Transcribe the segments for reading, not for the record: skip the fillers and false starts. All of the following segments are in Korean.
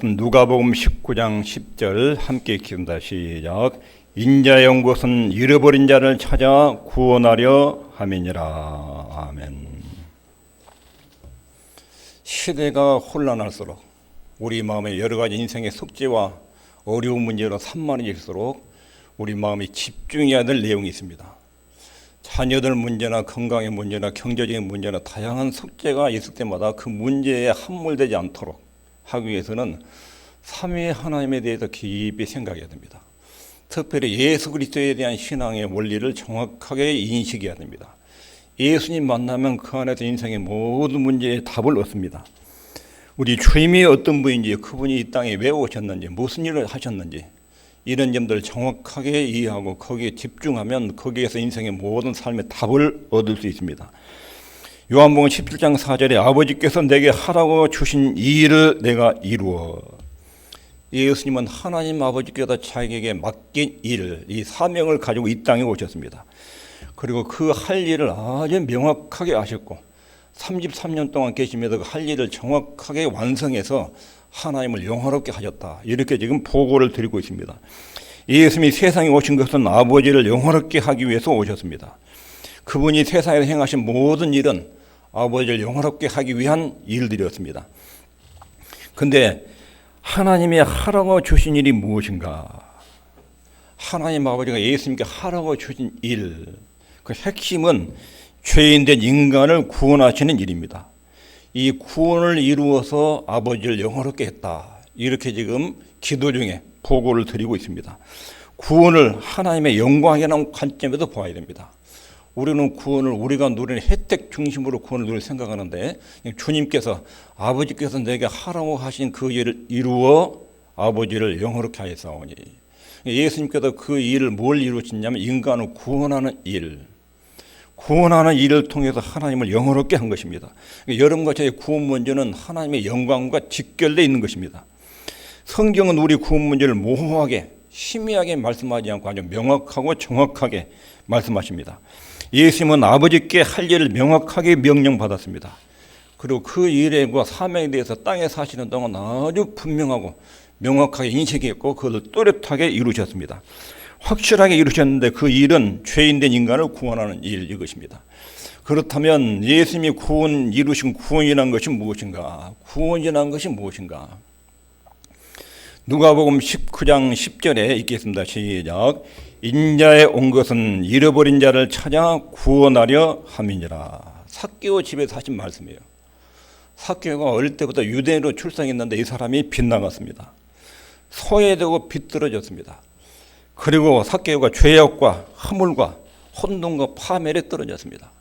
말씀 누가복음 19장 10절 함께 읽습니다. 시작. 인자의 온 것은 잃어버린 자를 찾아 구원하려 함이니라. 아멘. 시대가 혼란할수록 우리 마음에 여러 가지 인생의 숙제와 어려운 문제로 산만해질수록 우리 마음이 집중해야 될 내용이 있습니다. 자녀들 문제나 건강의 문제나 경제적인 문제나 다양한 숙제가 있을 때마다 그 문제에 함몰되지 않도록 하기 위해서는 삼위 하나님에 대해서 깊이 생각해야 됩니다. 특별히 예수 그리스도에 대한 신앙의 원리를 정확하게 인식해야 됩니다. 예수님 만나면 그 안에서 인생의 모든 문제에 답을 얻습니다. 우리 주님이 어떤 분인지, 그분이 이 땅에 왜 오셨는지, 무슨 일을 하셨는지 이런 점들을 정확하게 이해하고 거기에 집중하면 거기에서 인생의 모든 삶의 답을 얻을 수 있습니다. 요한복음 17장 4절에 아버지께서 내게 하라고 주신 이 일을 내가 이루어. 예수님은 하나님 아버지께서 자기에게 맡긴 일, 이 사명을 가지고 이 땅에 오셨습니다. 그리고 그 할 일을 아주 명확하게 아셨고 33년 동안 계시면서 그 할 일을 정확하게 완성해서 하나님을 영화롭게 하셨다. 이렇게 지금 보고를 드리고 있습니다. 예수님이 세상에 오신 것은 아버지를 영화롭게 하기 위해서 오셨습니다. 그분이 세상에서 행하신 모든 일은 아버지를 영화롭게 하기 위한 일들이었습니다. 그런데 하나님이 하라고 주신 일이 무엇인가? 하나님 아버지가 예수님께 하라고 주신 일, 그 핵심은 죄인된 인간을 구원하시는 일입니다. 이 구원을 이루어서 아버지를 영화롭게 했다. 이렇게 지금 기도 중에 보고를 드리고 있습니다. 구원을 하나님의 영광이라는 관점에서 보아야 됩니다. 우리는 구원을 우리가 누리는 혜택 중심으로 구원을 누릴 생각하는데 주님께서 아버지께서 내게 하라고 하신 그 일을 이루어 아버지를 영화롭게 하였사오니, 예수님께서 그 일을 뭘 이루셨냐면 인간을 구원하는 일, 구원하는 일을 통해서 하나님을 영화롭게 한 것입니다. 여러분과 저의 구원 문제는 하나님의 영광과 직결되어 있는 것입니다. 성경은 우리 구원 문제를 모호하게 희미하게 말씀하지 않고 아주 명확하고 정확하게 말씀하십니다. 예수님은 아버지께 할 일을 명확하게 명령받았습니다. 그리고 그 일과 사명에 대해서 땅에 사시는 동안 아주 분명하고 명확하게 인식했고 그것을 또렷하게 이루셨습니다. 확실하게 이루셨는데 그 일은 죄인된 인간을 구원하는 일, 이것입니다. 그렇다면 예수님이 이루신 구원이라는 것이 무엇인가? 구원이라는 것이 무엇인가? 누가복음 19장 10절에 읽겠습니다. 시작. 인자에 온 것은 잃어버린 자를 찾아 구원하려 함이니라. 삭개오 집에서 하신 말씀이에요. 삭개오가 어릴 때부터 유대인으로 출생했는데 이 사람이 빗나갔습니다. 소외되고 비뚤어졌습니다. 그리고 삭개오가 죄악과 허물과 혼돈과 파멸에 떨어졌습니다.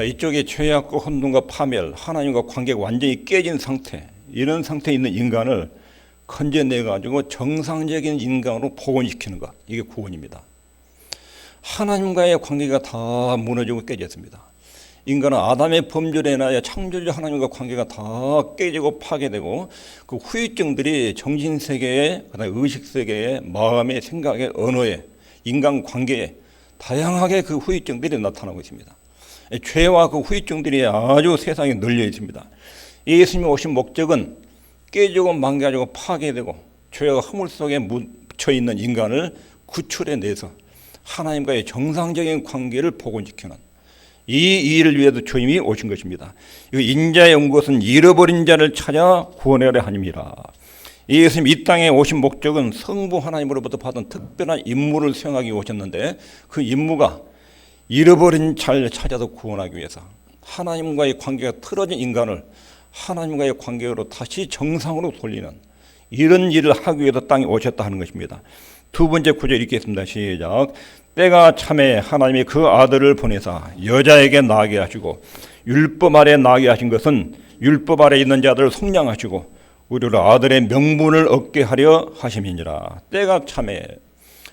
이쪽에 죄악과 혼돈과 파멸, 하나님과 관계가 완전히 깨진 상태, 이런 상태에 있는 인간을 건져내가지고 정상적인 인간으로 복원시키는 것, 이게 구원입니다. 하나님과의 관계가 다 무너지고 깨졌습니다. 인간은 아담의 범죄로 인하여 창조주 하나님과 관계가 다 깨지고 파괴되고 그 후유증들이 정신세계에, 그다음에 의식세계에, 마음의 생각에, 언어에, 인간관계에 다양하게 그 후유증들이 나타나고 있습니다. 죄와 그 후유증들이 아주 세상에 널려 있습니다. 예수님이 오신 목적은 깨지고 망가지고 파괴되고 죄와 허물 속에 묻혀있는 인간을 구출해내서 하나님과의 정상적인 관계를 복원시키는 이 일을 위해서 주님이 오신 것입니다. 인자에 온 것은 잃어버린 자를 찾아 구원하려 함이라. 예수님 이 땅에 오신 목적은 성부 하나님으로부터 받은 특별한 임무를 수행하기 오셨는데 그 임무가 잃어버린 자를 찾아서 구원하기 위해서 하나님과의 관계가 틀어진 인간을 하나님과의 관계로 다시 정상으로 돌리는 이런 일을 하기 위해서 땅에 오셨다 하는 것입니다. 두 번째 구절 읽겠습니다. 시작. 때가 참에 하나님이 그 아들을 보내사 여자에게 나게 하시고 율법 아래 나게 하신 것은 율법 아래 있는 자들을 속량하시고 우리로 아들의 명분을 얻게 하려 하심이니라. 때가 참에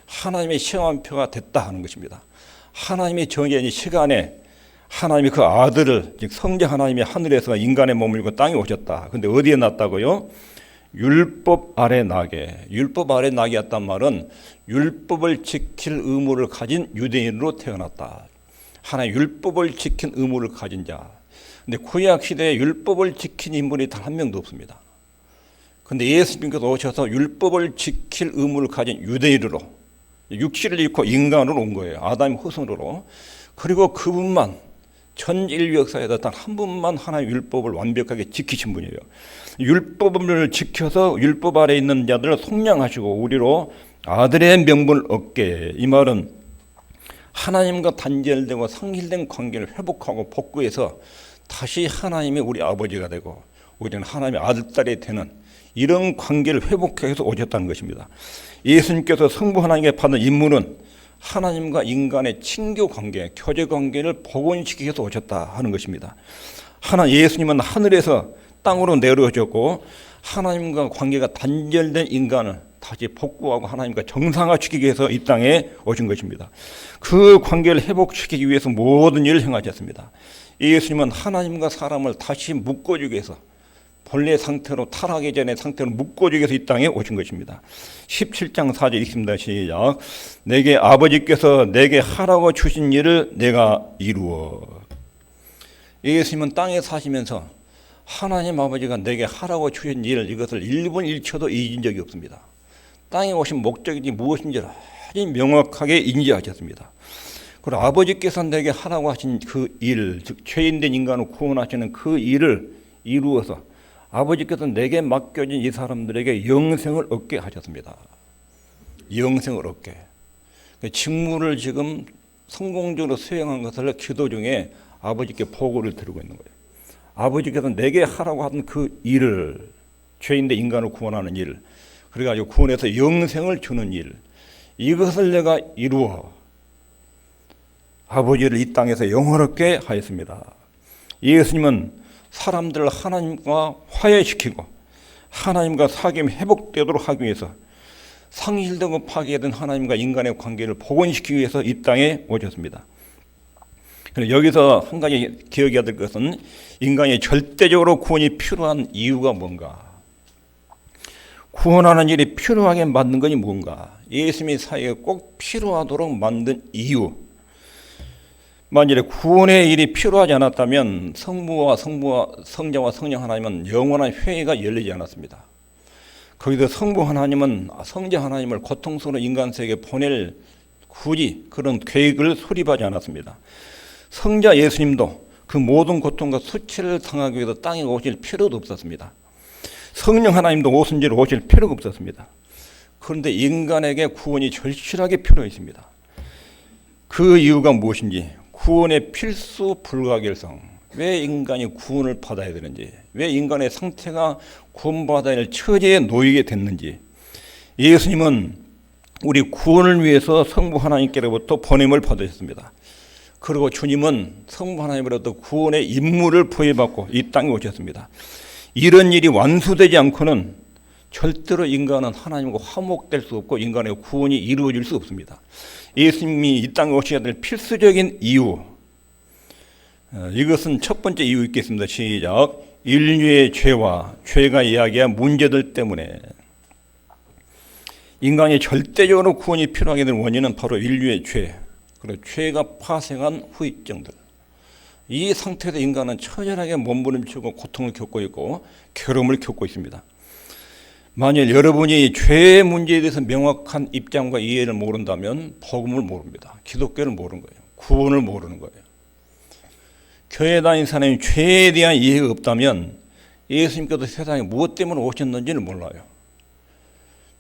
하나님의 시험표가 됐다 하는 것입니다. 하나님이 정해진 시간에 하나님이 그 아들을, 즉 성자 하나님이 하늘에서 인간의 몸을 입고 땅에 오셨다. 그런데 어디에 났다고요? 율법 아래 나게. 율법 아래 나게 했단 말은 율법을 지킬 의무를 가진 유대인으로 태어났다. 하나의 율법을 지킨 의무를 가진 자. 근데 구약 시대에 율법을 지킨 인물이 단 한 명도 없습니다. 근데 예수님께서 오셔서 율법을 지킬 의무를 가진 유대인으로 육신을 입고 인간으로 온 거예요. 아담의 후손으로. 그리고 그분만 전 인류 역사에서 단 한 분만 하나의 율법을 완벽하게 지키신 분이에요. 율법을 지켜서 율법 아래 있는 자들을 속량하시고 우리로 아들의 명분을 얻게. 이 말은 하나님과 단절되고 상실된 관계를 회복하고 복구해서 다시 하나님이 우리 아버지가 되고 우리는 하나님의 아들딸이 되는 이런 관계를 회복해서 오셨다는 것입니다. 예수님께서 성부 하나님께 받은 임무는 하나님과 인간의 친교 관계, 교제 관계를 복원시키기 위해서 오셨다 하는 것입니다. 예수님은 하늘에서 땅으로 내려오셨고 하나님과 관계가 단절된 인간을 다시 복구하고 하나님과 정상화시키기 위해서 이 땅에 오신 것입니다. 그 관계를 회복시키기 위해서 모든 일을 행하셨습니다. 예수님은 하나님과 사람을 다시 묶어주기 위해서 본래 상태로 타락하기 전에 상태로 묶어주기 위해서 이 땅에 오신 것입니다. 17장 4절 읽습니다. 시작. 내게 아버지께서 내게 하라고 주신 일을 내가 이루어. 예수님은 땅에 사시면서 하나님 아버지가 내게 하라고 주신 일, 이것을 1분 1초도 잊은 적이 없습니다. 땅에 오신 목적이 무엇인지를 아주 명확하게 인지하셨습니다. 그리고 아버지께서 내게 하라고 하신 그 일, 즉 죄인된 인간을 구원하시는 그 일을 이루어서 아버지께서 내게 맡겨진 이 사람들에게 영생을 얻게 하셨습니다. 영생을 얻게. 직무를 지금 성공적으로 수행한 것을 기도 중에 아버지께 보고를 드리고 있는 거예요. 아버지께서 내게 하라고 하던 그 일을, 죄인된 인간을 구원하는 일, 그래가지고 구원해서 영생을 주는 일, 이것을 내가 이루어 아버지를 이 땅에서 영원롭게 하였습니다. 예수님은 사람들을 하나님과 화해시키고 하나님과 사귐이 회복되도록 하기 위해서 상실되고 파괴된 하나님과 인간의 관계를 복원시키기 위해서 이 땅에 오셨습니다. 여기서 한 가지 기억해야 될 것은 인간이 절대적으로 구원이 필요한 이유가 뭔가, 구원하는 일이 필요하게 만든 것이 뭔가, 예수님의 사역에 꼭 필요하도록 만든 이유. 만일에 구원의 일이 필요하지 않았다면 성자와 성령 하나님은 영원한 회의가 열리지 않았습니다. 거기서 성부 하나님은 성자 하나님을 고통스러운 인간 세계에 보낼 굳이 그런 계획을 수립하지 않았습니다. 성자 예수님도 그 모든 고통과 수치를 당하기 위해서 땅에 오실 필요도 없었습니다. 성령 하나님도 오순절 오실 필요가 없었습니다. 그런데 인간에게 구원이 절실하게 필요했습니다. 그 이유가 무엇인지, 구원의 필수 불가결성, 왜 인간이 구원을 받아야 되는지, 왜 인간의 상태가 구원받아야 할 처지에 놓이게 됐는지, 예수님은 우리 구원을 위해서 성부 하나님께로부터 보냄을 받으셨습니다. 그리고 주님은 성부 하나님으로부터 구원의 임무를 부여받고 이 땅에 오셨습니다. 이런 일이 완수되지 않고는 절대로 인간은 하나님과 화목될 수 없고 인간의 구원이 이루어질 수 없습니다. 예수님이 이 땅에 오셔야 될 필수적인 이유, 이것은 첫 번째 이유 있겠습니다. 시작. 인류의 죄와 죄가 이야기한 문제들 때문에 인간이 절대적으로 구원이 필요하게 된 원인은 바로 인류의 죄, 그리고 죄가 파생한 후유증들. 이 상태에서 인간은 처절하게 몸부림치고 고통을 겪고 있고 괴로움을 겪고 있습니다. 만일 여러분이 죄의 문제에 대해서 명확한 입장과 이해를 모른다면 복음을 모릅니다. 기독교를 모르는 거예요. 구원을 모르는 거예요. 교회 다니는 사람이 죄에 대한 이해가 없다면 예수님께서 세상에 무엇 때문에 오셨는지를 몰라요.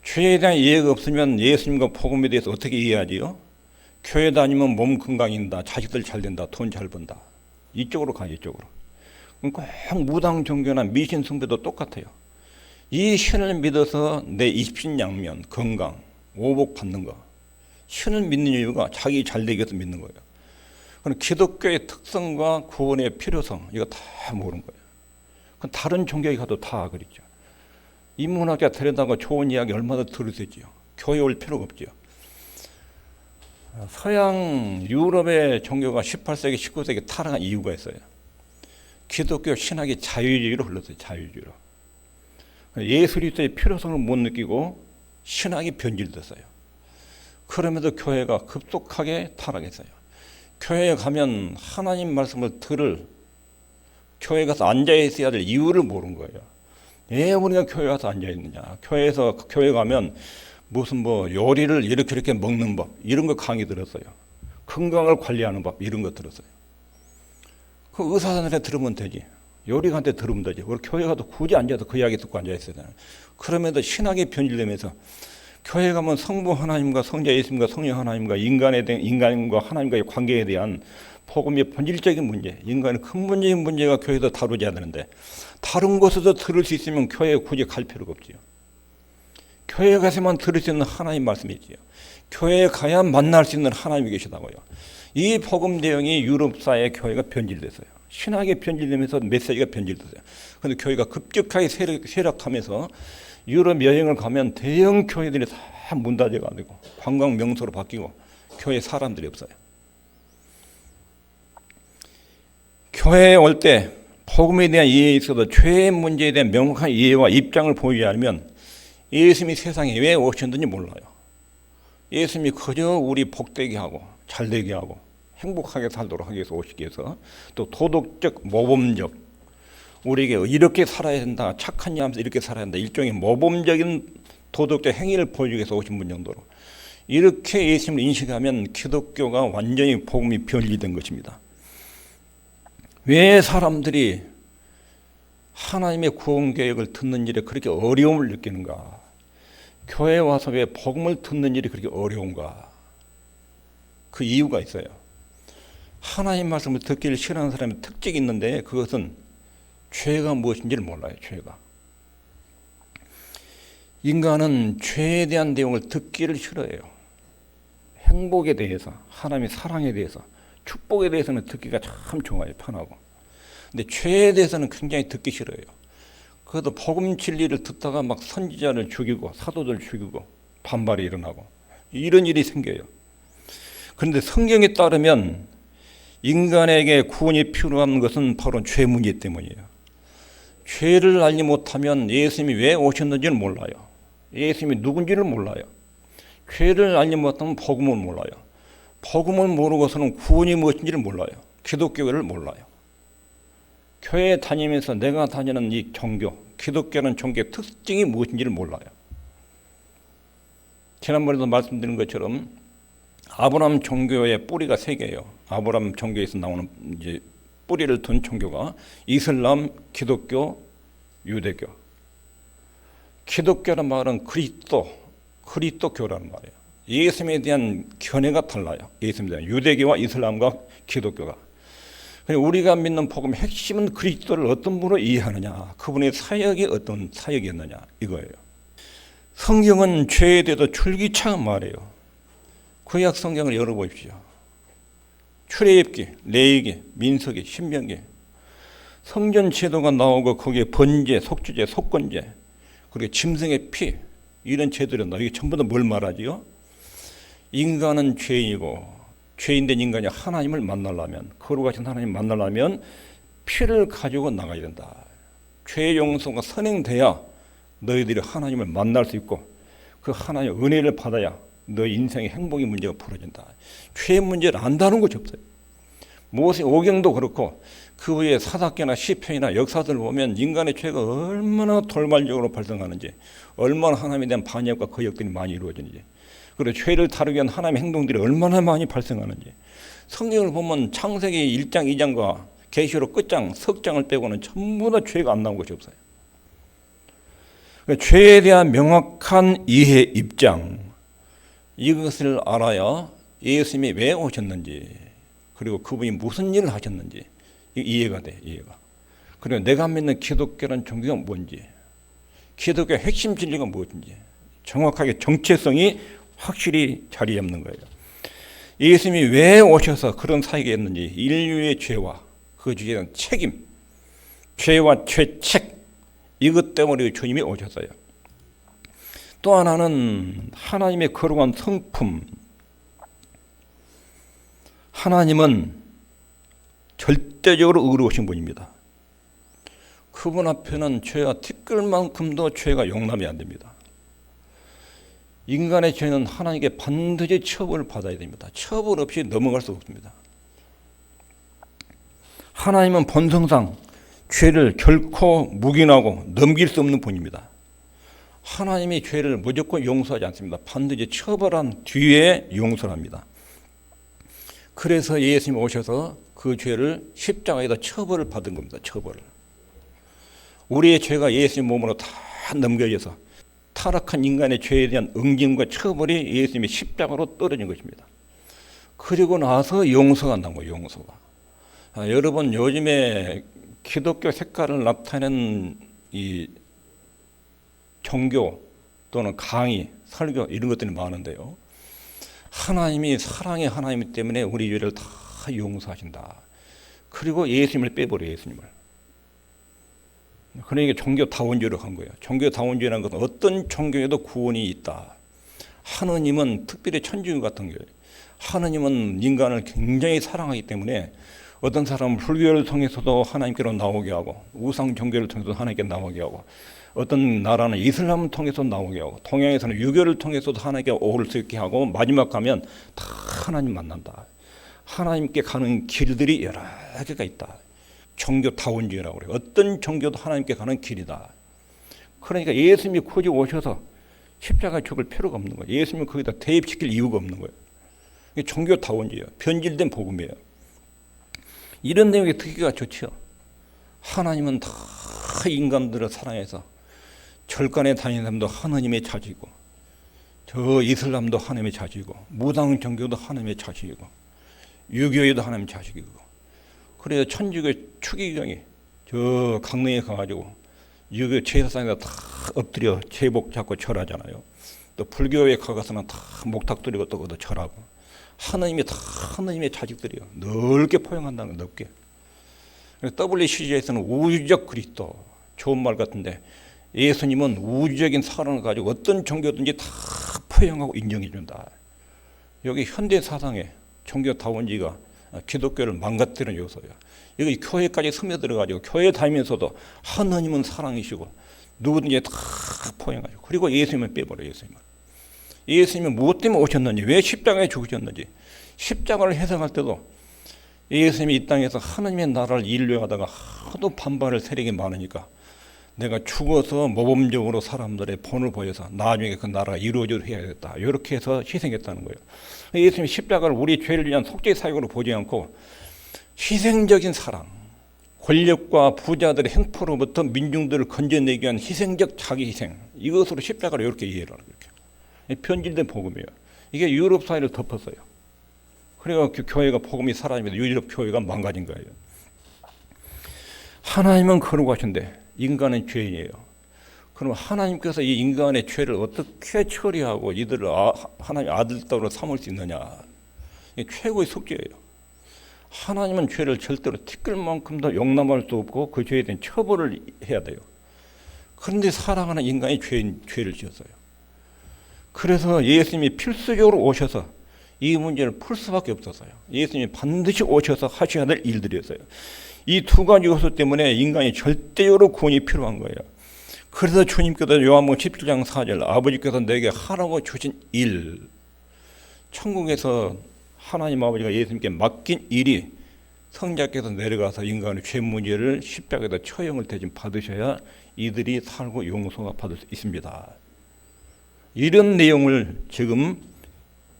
죄에 대한 이해가 없으면 예수님과 복음에 대해서 어떻게 이해하지요? 교회 다니면 몸 건강해진다, 자식들 잘 된다, 돈 잘 번다. 이쪽으로 가, 이쪽으로. 꼭 무당 종교나 미신 숭배도 똑같아요. 이 신을 믿어서 내 입신양면, 건강, 오복 받는 거. 신을 믿는 이유가 자기 잘 되기 위해서 믿는 거예요. 그럼 기독교의 특성과 구원의 필요성, 이거 다 모르는 거예요. 그럼 다른 종교에 가도 다 그렇죠. 인문학자 데려다가 좋은 이야기 얼마나 들을 수 있지요. 교회 올 필요가 없지요. 서양 유럽의 종교가 18세기, 19세기 타락한 이유가 있어요. 기독교 신학이 자유주의로 흘렀어요. 자유주의로. 예수 그리스도의 필요성을 못 느끼고 신학이 변질됐어요. 그러면서 교회가 급속하게 타락했어요. 교회에 가면 하나님 말씀을 들을, 교회 가서 앉아 있어야 될 이유를 모르는 거예요. 왜 우리가 교회 와서 앉아 있느냐? 교회 가면 무슨 뭐 요리를 이렇게 먹는 법 이런 거 강의 들었어요. 건강을 관리하는 법 이런 거 들었어요. 그 의사한테 들으면 되지. 요리한테 들으면 되지. 우리 교회 가도 굳이 앉아서 그 이야기 듣고 앉아 있어야 되나? 그러면서 신학이 변질되면서 교회 가면 성부 하나님과 성자 예수님과 성령 하나님과 인간과 하나님과의 관계에 대한 복음의 본질적인 문제, 인간의 근본적인 문제가 교회에서 다루져야 되는데 다른 곳에서 들을 수 있으면 교회에 굳이 갈 필요가 없지요. 교회에 가서만 들을 수 있는 하나님 말씀이지요. 교회에 가야 만날 수 있는 하나님이 계시다고요. 이 복음 내용이 유럽사의 교회가 변질됐어요. 신학이 변질되면서 메시지가 변질됐어요. 그런데 교회가 급격하게 쇠락하면서 유럽 여행을 가면 대형 교회들이 다 문 닫아가지고 관광 명소로 바뀌고 교회 사람들이 없어요. 교회에 올 때 복음에 대한 이해에 있어서 죄의 문제에 대한 명확한 이해와 입장을 보이지 않으면 예수님이 세상에 왜 오셨는지 몰라요. 예수님이 그저 우리 복되게 하고 잘되게 하고 행복하게 살도록 하기 위해서 오시기 위해서 또 도덕적 모범적 우리에게 이렇게 살아야 된다, 착한 일 하면서 이렇게 살아야 된다, 일종의 모범적인 도덕적 행위를 보여주기 위해서 오신 분 정도로 이렇게 예수님을 인식하면 기독교가 완전히 복음이 변리된 것입니다. 왜 사람들이 하나님의 구원 계획을 듣는 일에 그렇게 어려움을 느끼는가? 교회에 와서 왜 복음을 듣는 일이 그렇게 어려운가? 그 이유가 있어요. 하나님 말씀을 듣기를 싫어하는 사람의 특징이 있는데 그것은 죄가 무엇인지를 몰라요. 죄가. 인간은 죄에 대한 내용을 듣기를 싫어해요. 행복에 대해서, 하나님의 사랑에 대해서, 축복에 대해서는 듣기가 참 좋아요. 편하고. 근데 죄에 대해서는 굉장히 듣기 싫어요. 그래도 복음 진리를 듣다가 막 선지자를 죽이고 사도들 죽이고 반발이 일어나고 이런 일이 생겨요. 그런데 성경에 따르면 인간에게 구원이 필요한 것은 바로 죄 문제 때문이에요. 죄를 알지 못하면 예수님이 왜 오셨는지를 몰라요. 예수님이 누군지를 몰라요. 죄를 알지 못하면 복음을 몰라요. 복음을 모르고서는 구원이 무엇인지를 몰라요. 기독교를 몰라요. 교회에 다니면서 내가 다니는 이 종교, 기독교는 종교의 특징이 무엇인지를 몰라요. 지난번에도 말씀드린 것처럼 아브라함 종교의 뿌리가 세 개예요. 아브라함 종교에서 나오는 이제 뿌리를 둔 종교가 이슬람, 기독교, 유대교. 기독교란 말은 그리스도교라는 말이에요. 예수님에 대한 견해가 달라요. 예수님에 대한 유대교와 이슬람과 기독교가. 우리가 믿는 복음의 핵심은 그리스도를 어떤 분으로 이해하느냐, 그분의 사역이 어떤 사역이었느냐 이거예요. 성경은 죄에 대해서 줄기차게 말해요. 구약 성경을 열어보십시오. 출애굽기, 레위기, 민수기, 신명기 성전 제도가 나오고 거기에 번제, 속주제, 속건제 그리고 짐승의 피 이런 제도를 나오고 이게 전부 다 뭘 말하지요? 인간은 죄인이고 죄인된 인간이 하나님을 만나려면 거룩하신 하나님을 만나려면 피를 가지고 나가야 된다. 죄 용서가 선행돼야 너희들이 하나님을 만날 수 있고 그 하나님의 은혜를 받아야 너희 인생의 행복의 문제가 풀어진다. 죄의 문제를 안다는 것이 없어요. 모세 오경도 그렇고 그 후에 사사기나 시편이나 역사들을 보면 인간의 죄가 얼마나 돌발적으로 발생하는지 얼마나 하나님에 대한 반역과 거역들이 많이 이루어지는지 그리고 죄를 다루기 위한 하나님의 행동들이 얼마나 많이 발생하는지 성경을 보면 창세기 1장 2장과 계시록 끝장 석장을 빼고는 전부 다 죄가 안 나온 것이 없어요. 그러니까 죄에 대한 명확한 이해 입장 이것을 알아야 예수님이 왜 오셨는지 그리고 그분이 무슨 일을 하셨는지 이해가 돼. 이해가. 그리고 내가 믿는 기독교란 종교가 뭔지 기독교의 핵심 진리가 무엇인지 정확하게 정체성이 확실히 자리 잡는 거예요. 예수님이 왜 오셔서 그런 사역이 했는지 인류의 죄와 그 죄에 대한 책임 죄와 죄책 이것 때문에 주님이 오셨어요. 또 하나는 하나님의 거룩한 성품 하나님은 절대적으로 의로우신 분입니다. 그분 앞에는 죄가 티끌만큼도 죄가 용납이 안 됩니다. 인간의 죄는 하나님께 반드시 처벌을 받아야 됩니다. 처벌 없이 넘어갈 수 없습니다. 하나님은 본성상 죄를 결코 묵인하고 넘길 수 없는 분입니다. 하나님이 죄를 무조건 용서하지 않습니다. 반드시 처벌한 뒤에 용서를 합니다. 그래서 예수님이 오셔서 그 죄를 십자가에다 처벌을 받은 겁니다. 처벌을. 우리의 죄가 예수님 몸으로 다 넘겨져서 타락한 인간의 죄에 대한 응징과 처벌이 예수님의 십자가로 떨어진 것입니다. 그리고 나서 용서가 나온 거예요. 용서가. 여러분 요즘에 기독교 색깔을 나타내는 이 종교 또는 강의, 설교 이런 것들이 많은데요. 하나님이 사랑의 하나님 때문에 우리 죄를 다 용서하신다. 그리고 예수님을 빼버려요. 예수님을. 그러니까 종교다원주의로 간 거예요. 종교다원주의라는 것은 어떤 종교에도 구원이 있다. 하느님은 특별히 천주교 같은 거예요. 하느님은 인간을 굉장히 사랑하기 때문에 어떤 사람은 불교를 통해서도 하나님께로 나오게 하고 우상 종교를 통해서도 하나님께 나오게 하고 어떤 나라는 이슬람을 통해서 나오게 하고 동양에서는 유교를 통해서도 하나님께 오를 수 있게 하고 마지막 가면 다 하나님 만난다. 하나님께 가는 길들이 여러 개가 있다. 종교다원주의라고 그래요. 어떤 종교도 하나님께 가는 길이다. 그러니까 예수님이 굳이 오셔서 십자가에 죽을 필요가 없는 거예요. 예수님을 거기다 대입시킬 이유가 없는 거예요. 이게 종교다원주의예요. 변질된 복음이에요. 이런 내용의 특기가 좋죠. 하나님은 다 인간들을 사랑해서 절간에 다니는 사람도 하나님의 자식이고 저 이슬람도 하나님의 자식이고 무당 종교도 하나님의 자식이고 유교에도 하나님의 자식이고 그래서 천주교 추기경이 저 강릉에 가가지고 유교 제사상에다 다 엎드려 제복 잡고 절하잖아요. 또 불교에 가서는 다 목탁 들이고 또 거기다 절하고 하나님이 다 하나님의 자식들이요. 넓게 포용한다는 거 넓게. WCG에서는 우주적 그리스도 좋은 말 같은데 예수님은 우주적인 사랑을 가지고 어떤 종교든지 다 포용하고 인정해 준다. 여기 현대 사상에 종교다원주의가 기독교를 망가뜨리는 요소예요. 여기 교회까지 스며들어가지고 교회 다니면서도 하나님은 사랑이시고 누구든지 다 포용하시고 그리고 예수님을 빼버려요. 예수님은 무엇 때문에 오셨는지 왜 십자가에 죽으셨는지 십자가를 해석할 때도 예수님이 이 땅에서 하나님의 나라를 인류하다가 하도 반발을 세력이 많으니까 내가 죽어서 모범적으로 사람들의 본을 보여서 나중에 그 나라가 이루어지도록 해야겠다. 이렇게 해서 희생했다는 거예요. 예수님이 십자가를 우리 죄를 위한 속죄 사역으로 보지 않고 희생적인 사랑, 권력과 부자들의 행포로부터 민중들을 건져내기 위한 희생적 자기 희생 이것으로 십자가를 이렇게 이해를 하는 거예요. 변질된 복음이에요. 이게 유럽 사회를 덮었어요. 그래서 교회가 복음이 사라지면서 유럽 교회가 망가진 거예요. 하나님은 거룩하신데 인간은 죄인이에요. 그럼 하나님께서 이 인간의 죄를 어떻게 처리하고 이들을 하나님의 아들들로 삼을 수 있느냐. 이게 최고의 숙제예요. 하나님은 죄를 절대로 티끌만큼도 용납할 수 없고 그 죄에 대한 처벌을 해야 돼요. 그런데 사랑하는 인간이 죄를 지었어요. 그래서 예수님이 필수적으로 오셔서 이 문제를 풀 수밖에 없었어요. 예수님이 반드시 오셔서 하셔야 될 일들이었어요. 이 두 가지 요소 때문에 인간이 절대적으로 구원이 필요한 거예요. 그래서 주님께서 요한복음 17장 4절 아버지께서 내게 하라고 주신 일 천국에서 하나님 아버지가 예수님께 맡긴 일이 성자께서 내려가서 인간의 죄 문제를 십자가에다 처형을 대신 받으셔야 이들이 살고 용서가 받을 수 있습니다. 이런 내용을 지금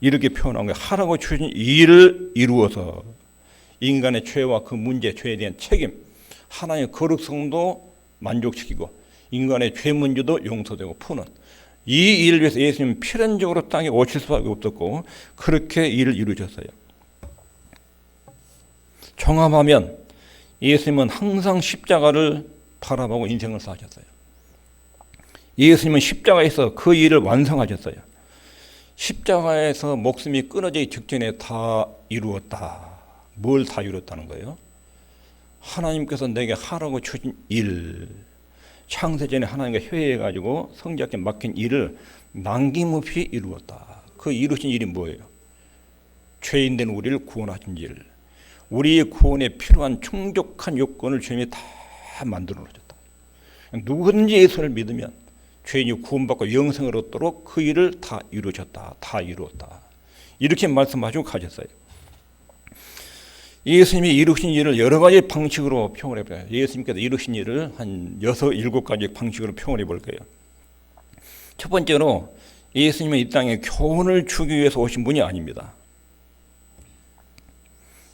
이렇게 표현한 거예요. 하라고 주신 일을 이루어서 인간의 죄와 그 문제, 죄에 대한 책임, 하나님의 거룩성도 만족시키고 인간의 죄 문제도 용서되고 푸는 이 일을 위해서 예수님은 필연적으로 땅에 오실 수밖에 없었고 그렇게 일을 이루셨어요. 종합하면 예수님은 항상 십자가를 바라보고 인생을 사셨어요. 예수님은 십자가에서 그 일을 완성하셨어요. 십자가에서 목숨이 끊어지기 직전에 다 이루었다. 뭘 다 이뤘다는 거예요? 하나님께서 내게 하라고 주신 일, 창세전에 하나님과 회의해가지고 성자께 맡긴 일을 남김없이 이루었다. 그 이루신 일이 뭐예요? 죄인된 우리를 구원하신 일, 우리의 구원에 필요한 충족한 요건을 주님이 다 만들어 놓으셨다. 누구든지 예수를 믿으면 죄인이 구원받고 영생을 얻도록 그 일을 다 이루셨다. 다 이루었다. 이렇게 말씀하시고 가셨어요. 예수님이 이루신 일을 여러 가지 방식으로 표현해 봐요. 예수님께서 이루신 일을 한 6, 7가지 방식으로 표현해 볼 거예요. 첫 번째로 예수님은 이 땅에 교훈을 주기 위해서 오신 분이 아닙니다.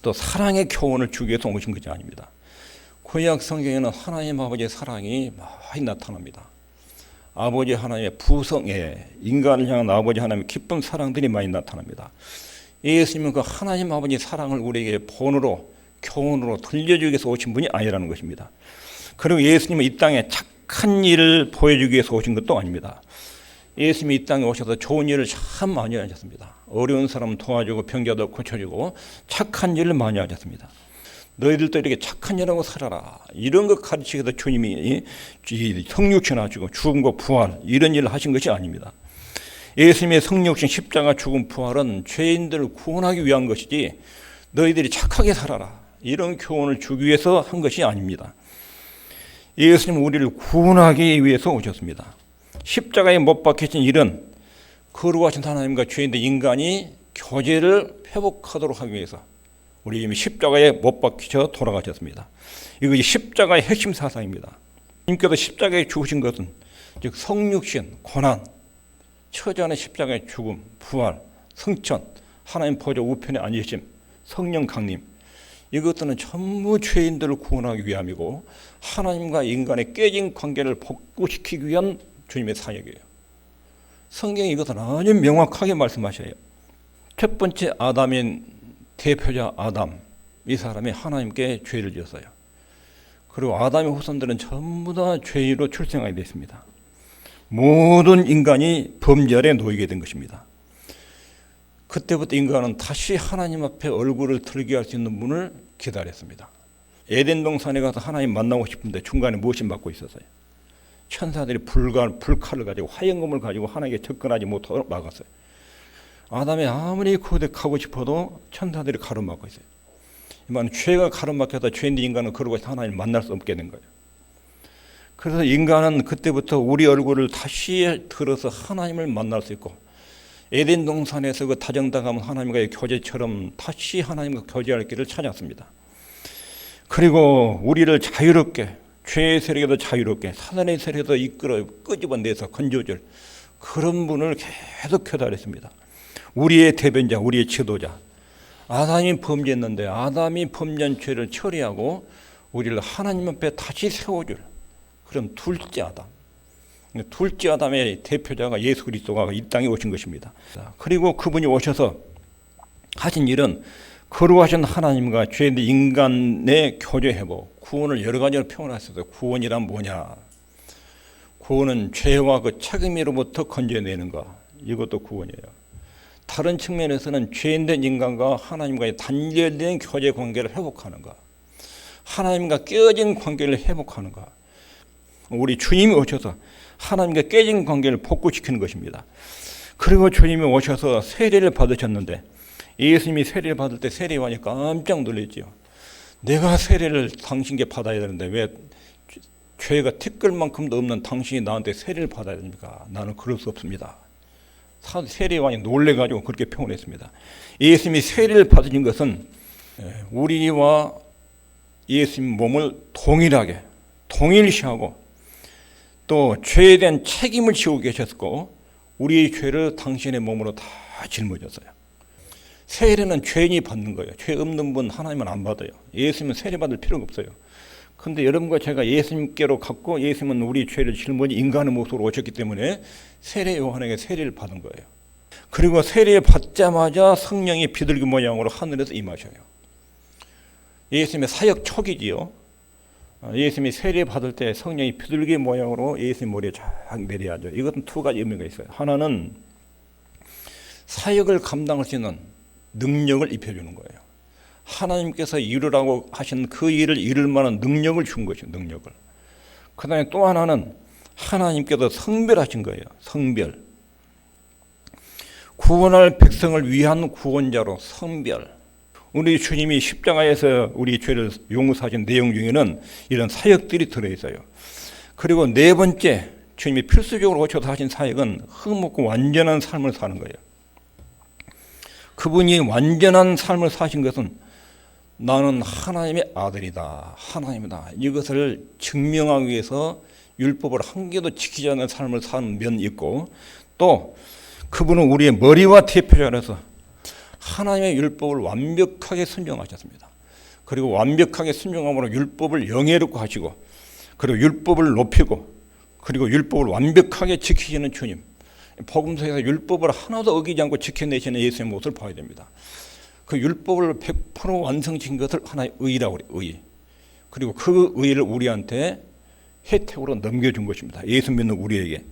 또 사랑의 교훈을 주기 위해서 오신 것이 아닙니다. 구약 성경에는 하나님 아버지의 사랑이 많이 나타납니다. 아버지 하나님의 부성애, 인간을 향한 아버지 하나님의 기쁜 사랑들이 많이 나타납니다. 예수님은 그 하나님 아버지 사랑을 우리에게 본으로, 교훈으로 들려주기 위해서 오신 분이 아니라는 것입니다. 그리고 예수님은 이 땅에 착한 일을 보여주기 위해서 오신 것도 아닙니다. 예수님이 이 땅에 오셔서 좋은 일을 참 많이 하셨습니다. 어려운 사람 도와주고 병자도 고쳐주고 착한 일을 많이 하셨습니다. 너희들도 이렇게 착한 일하고 살아라. 이런 것 가르치기 위해서 주님이 성육신 하시고 죽음과 부활 이런 일을 하신 것이 아닙니다. 예수님의 성육신, 십자가, 죽음, 부활은 죄인들을 구원하기 위한 것이지 너희들이 착하게 살아라. 이런 교훈을 주기 위해서 한 것이 아닙니다. 예수님은 우리를 구원하기 위해서 오셨습니다. 십자가에 못 박히신 일은 거룩하신 하나님과 죄인된 인간이 교제를 회복하도록 하기 위해서 우리 이미 십자가에 못 박히셔 돌아가셨습니다. 이것이 십자가의 핵심 사상입니다. 주님께서 십자가에 죽으신 것은 즉 성육신, 고난, 처자의 십자가의 죽음, 부활, 성천, 하나님 보좌 우편에 앉으심, 성령 강림 이것들은 전부 죄인들을 구원하기 위함이고 하나님과 인간의 깨진 관계를 복구시키기 위한 주님의 사역이에요. 성경이 이것을 아주 명확하게 말씀하셔요. 첫 번째 아담인 대표자 아담, 이 사람이 하나님께 죄를 지었어요. 그리고 아담의 후손들은 전부 다 죄로 출생하게 됐습니다. 모든 인간이 범죄 아래 놓이게 된 것입니다. 그때부터 인간은 다시 하나님 앞에 얼굴을 들게 할 수 있는 분을 기다렸습니다. 에덴 동산에 가서 하나님 만나고 싶은데 중간에 무엇이 막고 있었어요? 천사들이 불칼을 가지고 화염검을 가지고 하나님께 접근하지 못하도록 막았어요. 아담이 아무리 고백하고 싶어도 천사들이 가로막고 있어요. 이만 죄가 가로막혀서 죄인 인간은 그러고 하나님을 만날 수 없게 된 거예요. 그래서 인간은 그때부터 우리 얼굴을 다시 들어서 하나님을 만날 수 있고 에덴 동산에서 그 다정다감한 하나님과의 교제처럼 다시 하나님과 교제할 길을 찾았습니다. 그리고 우리를 자유롭게 죄의 세력에서 자유롭게 사단의 세력에서 이끌어 끄집어내서 건져줄 그런 분을 계속 기다렸습니다. 우리의 대변자, 우리의 지도자. 아담이 범죄했는데 아담이 범죄한 죄를 처리하고 우리를 하나님 앞에 다시 세워줄 그런 둘째 아담. 둘째 아담의 대표자가 예수 그리스도가 이 땅에 오신 것입니다. 그리고 그분이 오셔서 하신 일은 거룩하신 하나님과 죄인 인간의 교제 회복, 구원을 여러 가지로 표현하셨어요. 구원이란 뭐냐? 구원은 죄와 그 책임으로부터 건져내는 것. 이것도 구원이에요. 다른 측면에서는 죄인된 인간과 하나님과의 단절된 교제 관계를 회복하는 것. 하나님과 깨어진 관계를 회복하는 것. 우리 주님이 오셔서 하나님과 깨진 관계를 복구시키는 것입니다. 그리고 주님이 오셔서 세례를 받으셨는데 예수님이 세례를 받을 때 세례요한이 깜짝 놀랐지요. 내가 세례를 당신께 받아야 되는데 왜 죄가 티끌만큼도 없는 당신이 나한테 세례를 받아야 됩니까? 나는 그럴 수 없습니다. 세례요한이 놀래가지고 그렇게 표현했습니다. 예수님이 세례를 받으신 것은 우리와 예수님 몸을 동일하게 동일시하고 또 죄에 대한 책임을 지고 계셨고 우리의 죄를 당신의 몸으로 다 짊어졌어요. 세례는 죄인이 받는 거예요. 죄 없는 분 하나님은 안 받아요. 예수님은 세례 받을 필요가 없어요. 그런데 여러분과 제가 예수님께로 갔고 예수님은 우리 죄를 짊어지 인간의 모습으로 오셨기 때문에 세례 요한에게 세례를 받은 거예요. 그리고 세례 받자마자 성령이 비둘기 모양으로 하늘에서 임하셔요. 예수님의 사역 초기지요. 예수님이 세례 받을 때 성령이 비둘기 모양으로 예수님 머리에 쫙 내려야죠. 이것은 두 가지 의미가 있어요. 하나는 사역을 감당할 수 있는 능력을 입혀주는 거예요. 하나님께서 이루라고 하신 그 일을 이룰 만한 능력을 준 것이죠. 능력을. 그 다음에 또 하나는 하나님께서 성별하신 거예요. 성별. 구원할 백성을 위한 구원자로 성별. 우리 주님이 십자가에서 우리 죄를 용서하신 내용 중에는 이런 사역들이 들어있어요. 그리고 네 번째 주님이 필수적으로 오셔서 하신 사역은 흠없고 완전한 삶을 사는 거예요. 그분이 완전한 삶을 사신 것은 나는 하나님의 아들이다, 하나님이다, 이것을 증명하기 위해서 율법을 한 개도 지키지 않는 삶을 사는 면이 있고, 또 그분은 우리의 머리와 대표자로서 하나님의 율법을 완벽하게 순종하셨습니다. 그리고 완벽하게 순종함으로 율법을 영예롭게 하시고, 그리고 율법을 높이고, 그리고 율법을 완벽하게 지키시는 주님, 복음서에서 율법을 하나도 어기지 않고 지켜내시는 예수의 모습을 봐야 됩니다. 그 율법을 100% 완성시킨 것을 하나의 의라고 그래요. 의. 그리고 그 의를 우리한테 혜택으로 넘겨준 것입니다. 예수 믿는 우리에게.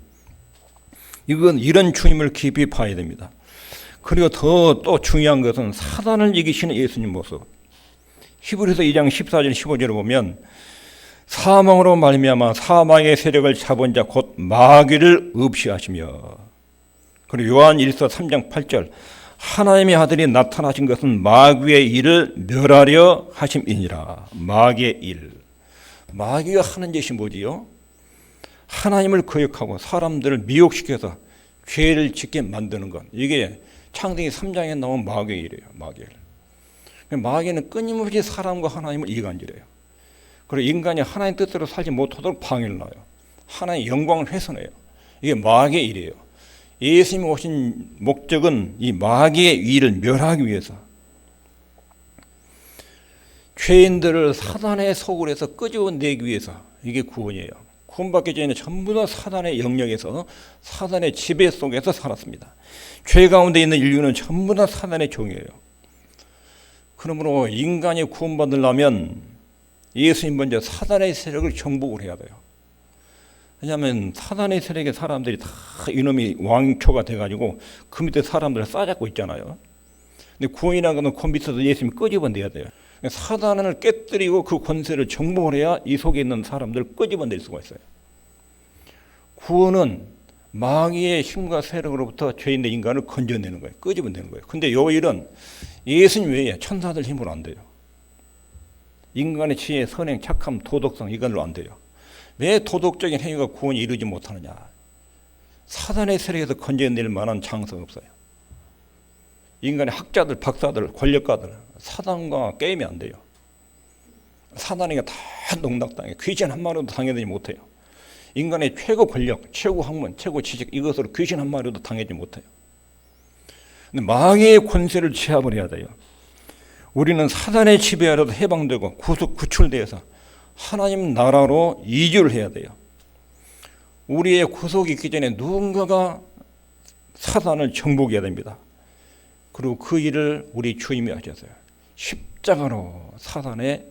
이건 이런 주님을 깊이 봐야 됩니다. 그리고 더 또 중요한 것은 사단을 이기시는 예수님 모습. 히브리서 2장 14절 15절을 보면 사망으로 말미암아 사망의 세력을 잡은 자 곧 마귀를 없이하시며, 그리고 요한 1서 3장 8절 하나님의 아들이 나타나신 것은 마귀의 일을 멸하려 하심이니라. 마귀의 일. 마귀가 하는 짓이 뭐지요? 하나님을 거역하고 사람들을 미혹시켜서 죄를 짓게 만드는 것. 이게 창세기 3장에 나온 마귀의 일이에요. 마귀의 일. 마귀는 끊임없이 사람과 하나님을 이간질해요. 그리고 인간이 하나님 뜻대로 살지 못하도록 방해를 놔요. 하나님의 영광을 훼손해요. 이게 마귀의 일이에요. 예수님이 오신 목적은 이 마귀의 일을 멸하기 위해서, 죄인들을 사단의 소굴에서 끄집어내기 위해서. 이게 구원이에요. 구원받기 전에 전부 다 사단의 영역에서, 사단의 지배 속에서 살았습니다. 죄 가운데 있는 인류는 전부 다 사단의 종이에요. 그러므로 인간이 구원받으려면 예수님 먼저 사단의 세력을 정복을 해야 돼요. 왜냐하면 사단의 세력의 사람들이 다 이놈이 왕초가 돼가지고 그 밑에 사람들을 싸잡고 있잖아요. 근데 구원이라는 것은 그 밑에서 예수님이 끄집어내야 돼요. 사단을 깨뜨리고 그 권세를 정복을 해야 이 속에 있는 사람들을 끄집어낼 수가 있어요. 구원은 마귀의 힘과 세력으로부터 죄인된 인간을 건져내는 거예요. 끄집어내는 거예요. 근데 이 일은 예수님 외에 천사들 힘으로 안 돼요. 인간의 지혜, 선행, 착함, 도덕성, 이걸로 안 돼요. 왜 도덕적인 행위가 구원이 이루지 못하느냐? 사단의 세력에서 건져낼 만한 장소가 없어요. 인간의 학자들, 박사들, 권력가들, 사단과 게임이 안 돼요. 사단에게 다 농락당해. 귀신 한 마리도 당해내지 못해요. 인간의 최고 권력, 최고 학문, 최고 지식, 이것으로 귀신 한 마리도 당하지 못해요. 근데 마귀의 권세를 제압을 해야 돼요. 우리는 사단의 지배 아래로 해방되고 구출되어서 하나님 나라로 이주를 해야 돼요. 우리의 구속이 있기 전에 누군가가 사단을 정복해야 됩니다. 그리고 그 일을 우리 주님이 하셨어요. 십자가로 사단의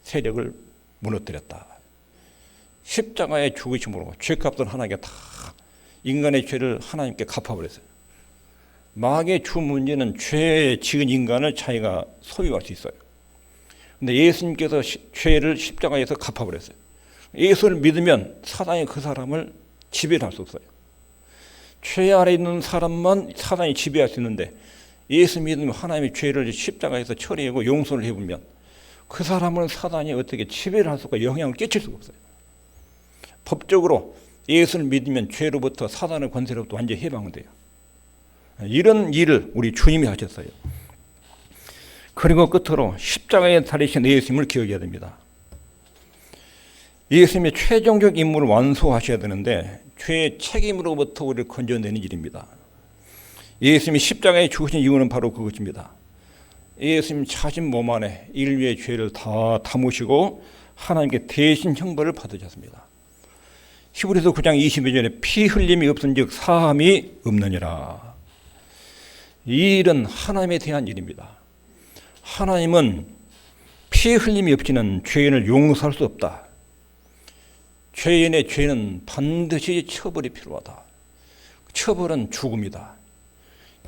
세력을 무너뜨렸다. 십자가의 죽으심으로 죄값을 하나님께 다, 인간의 죄를 하나님께 갚아버렸어요. 마귀의 주 문제는 죄에 지은 인간을 자기가 소유할 수 있어요. 근데 예수님께서 죄를 십자가에서 갚아버렸어요. 예수를 믿으면 사단이 그 사람을 지배할 수 없어요. 죄 아래 있는 사람만 사단이 지배할 수 있는데, 예수 믿으면 하나님의 죄를 십자가에서 처리하고 용서를 해보면 그 사람을 사단이 어떻게 지배를 할 수가, 영향을 끼칠 수가 없어요. 법적으로 예수를 믿으면 죄로부터, 사단의 권세로부터 완전히 해방돼요. 이런 일을 우리 주님이 하셨어요. 그리고 끝으로 십자가에 달리신 예수님을 기억해야 됩니다. 예수님의 최종적 임무를 완수하셔야 되는데 죄의 책임으로부터 우리를 건져내는 일입니다. 예수님이 십자가에 죽으신 이유는 바로 그것입니다. 예수님 자신 몸 안에 인류의 죄를 다 담으시고 하나님께 대신 형벌을 받으셨습니다. 히브리서 9장 22절에 피 흘림이 없은즉 사함이 없느니라. 이 일은 하나님에 대한 일입니다. 하나님은 피 흘림이 없이는 죄인을 용서할 수 없다. 죄인의 죄는 반드시 처벌이 필요하다. 처벌은 죽음이다.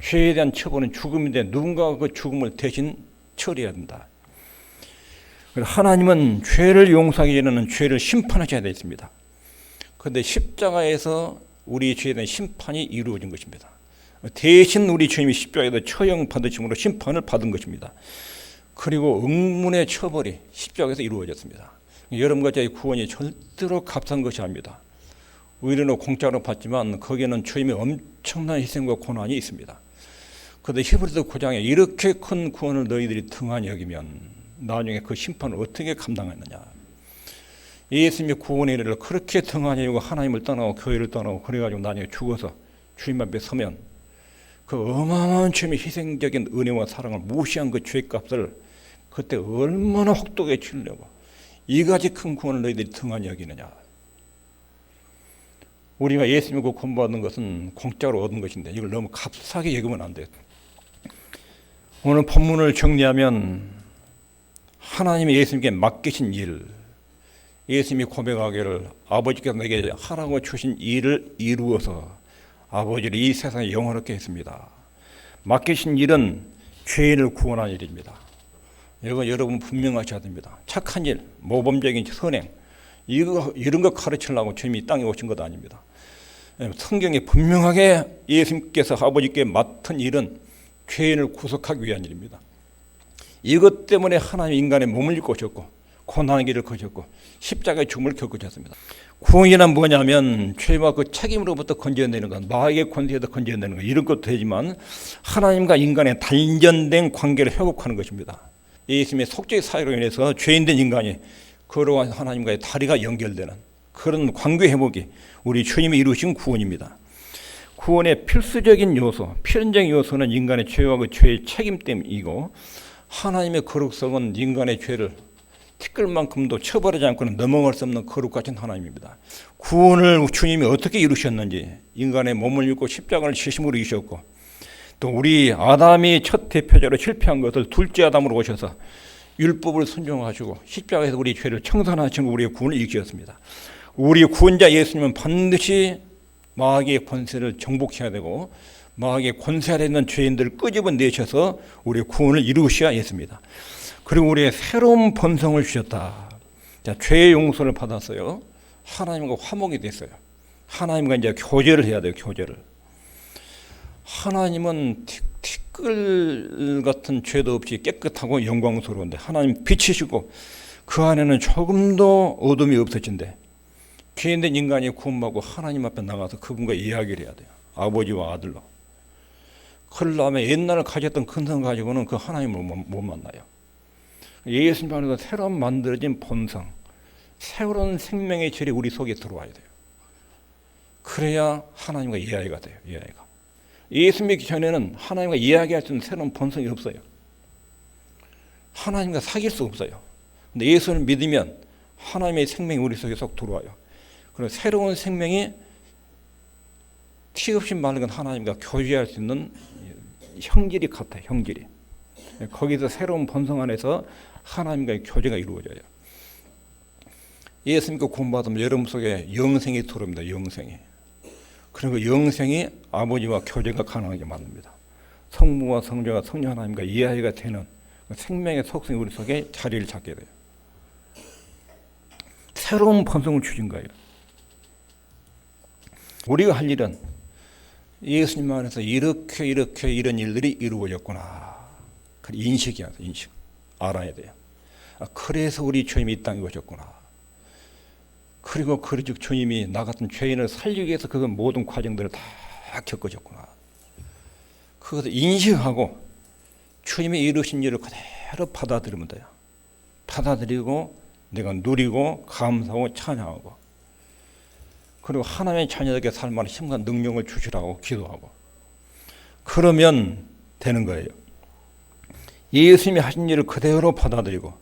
죄에 대한 처벌은 죽음인데 누군가가 그 죽음을 대신 처리해야 된다. 하나님은 죄를 용서하기 전에는 죄를 심판하셔야 되겠습니다. 그런데 십자가에서 우리 죄에 대한 심판이 이루어진 것입니다. 대신 우리 주님이 십자가에서 처형 받으심으로 심판을 받은 것입니다. 그리고 응문의 처벌이 십자가에서 이루어졌습니다. 여러분과 저의 구원이 절대로 값싼 것이 아닙니다. 의료는 공짜로 받지만 거기에는 주님의 엄청난 희생과 고난이 있습니다. 그런데 히브리서 9장에 이렇게 큰 구원을 너희들이 등한히 여기면 나중에 그 심판을 어떻게 감당했느냐. 예수님의 구원의 일을 그렇게 등한히 여고 하나님을 떠나고 교회를 떠나고 그래가지고 나중에 죽어서 주님 앞에 서면 그 어마어마한 주님의 희생적인 은혜와 사랑을 무시한 그 죄값을 그때 얼마나 혹독하게 치르려고 이가지 큰 구원을 너희들이 등한히 여기느냐. 우리가 예수님의 그 구원받는 것은 공짜로 얻은 것인데 이걸 너무 값싸게 여기면 안 돼요. 오늘 본문을 정리하면 하나님이 예수님께 맡기신 일, 예수님이 고백하기를 아버지께서 내게 하라고 주신 일을 이루어서 아버지를 이 세상에 영원하게 했습니다. 맡기신 일은 죄인을 구원하는 일입니다. 이거 여러분 분명하셔야 됩니다. 착한 일, 모범적인 선행, 이런 거 가르치려고 주님이 이 땅에 오신 것도 아닙니다. 성경에 분명하게 예수님께서 아버지께 맡은 일은 죄인을 구속하기 위한 일입니다. 이것 때문에 하나님 인간의 몸을 입고 오셨고 고난의 길을 거셨고 십자가의 죽음을 겪으셨습니다. 구원이란 뭐냐면 죄와 그 책임으로부터 건져내는 것, 마귀의 권세에서 건져내는 것, 이런 것도 되지만 하나님과 인간의 단련된 관계를 회복하는 것입니다. 예수님의 속죄의 사유로 인해서 죄인된 인간이 그러한 하나님과의 다리가 연결되는 그런 관계 회복이 우리 주님이 이루신 구원입니다. 구원의 필수적인 요소, 필연적인 요소는 인간의 죄와 그 죄의 책임 때문이고 하나님의 거룩성은 인간의 죄를 티끌만큼도 처벌하지 않고는 넘어갈 수 없는 거룩하신 하나님입니다. 구원을 주님이 어떻게 이루셨는지 인간의 몸을 입고 십자가를 지심으로 이셨고 또 우리 아담이 첫 대표자로 실패한 것을 둘째 아담으로 오셔서 율법을 순종하시고 십자가에서 우리 죄를 청산하시고 우리의 구원을 이기셨습니다. 우리 구원자 예수님은 반드시 마귀의 권세를 정복해야 되고 마귀의 권세 아래 있는 죄인들을 끄집어내셔서 우리의 구원을 이루셔야 했습니다. 그리고 우리의 새로운 본성을 주셨다. 자, 죄의 용서를 받았어요. 하나님과 화목이 됐어요. 하나님과 이제 교제를 해야 돼요. 교제를. 하나님은 티끌 같은 죄도 없이 깨끗하고 영광스러운데 하나님 빛이시고 그 안에는 조금도 어둠이 없어진대. 죄인된 인간이 구원받고 하나님 앞에 나가서 그분과 이야기를 해야 돼요. 아버지와 아들로. 그러려면 옛날에 가졌던 근성 가지고는 그 하나님을 못 만나요. 예수님 안에서 새로 만들어진 본성, 새로운 생명의 질이 우리 속에 들어와야 돼요. 그래야 하나님과 이야기가 돼요. 이야기가. 예수 믿기 전에는 하나님과 이야기할 수 있는 새로운 본성이 없어요. 하나님과 사귈 수 없어요. 근데 예수를 믿으면 하나님의 생명이 우리 속에 쏙 들어와요. 그리고 새로운 생명이 티 없이 맑은 하나님과 교제할 수 있는 형질이 같아요. 형질이. 거기서 새로운 본성 안에서 하나님과의 교제가 이루어져요. 예수 믿고 구원받으면 여러분 속에 영생이 들어옵니다. 영생이. 그리고 영생이 아버지와 교제가 가능하게 만듭니다. 성부와 성자가 성령 하나님과 이해가 되는 생명의 속성이 우리 속에 자리를 잡게 돼요. 새로운 본성을 주신 거예요. 우리가 할 일은 예수님 안에서 이렇게 이런 일들이 이루어졌구나. 인식이야. 인식. 알아야 돼요. 그래서 우리 주님이 이 땅에 오셨구나. 그리고 그러즉 주님이 나 같은 죄인을 살리기 위해서 그 모든 과정들을 다 겪으셨구나. 그것을 인식하고 주님이 이루신 일을 그대로 받아들이면 돼요. 받아들이고 내가 누리고 감사하고 찬양하고 그리고 하나님의 자녀에게 살만한 힘과 능력을 주시라고 기도하고 그러면 되는 거예요. 예수님이 하신 일을 그대로 받아들이고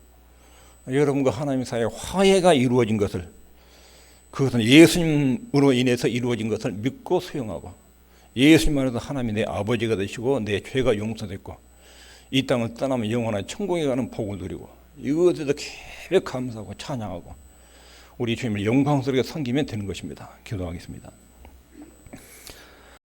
여러분과 하나님 사이에 화해가 이루어진 것을 그것은 예수님으로 인해서 이루어진 것을 믿고 수용하고 예수님 안에서 하나님이 내 아버지가 되시고 내 죄가 용서됐고 이 땅을 떠나면 영원한 천국에 가는 복을 누리고 이것에 대해서 계속 감사하고 찬양하고 우리 주님을 영광스럽게 섬기면 되는 것입니다. 기도하겠습니다.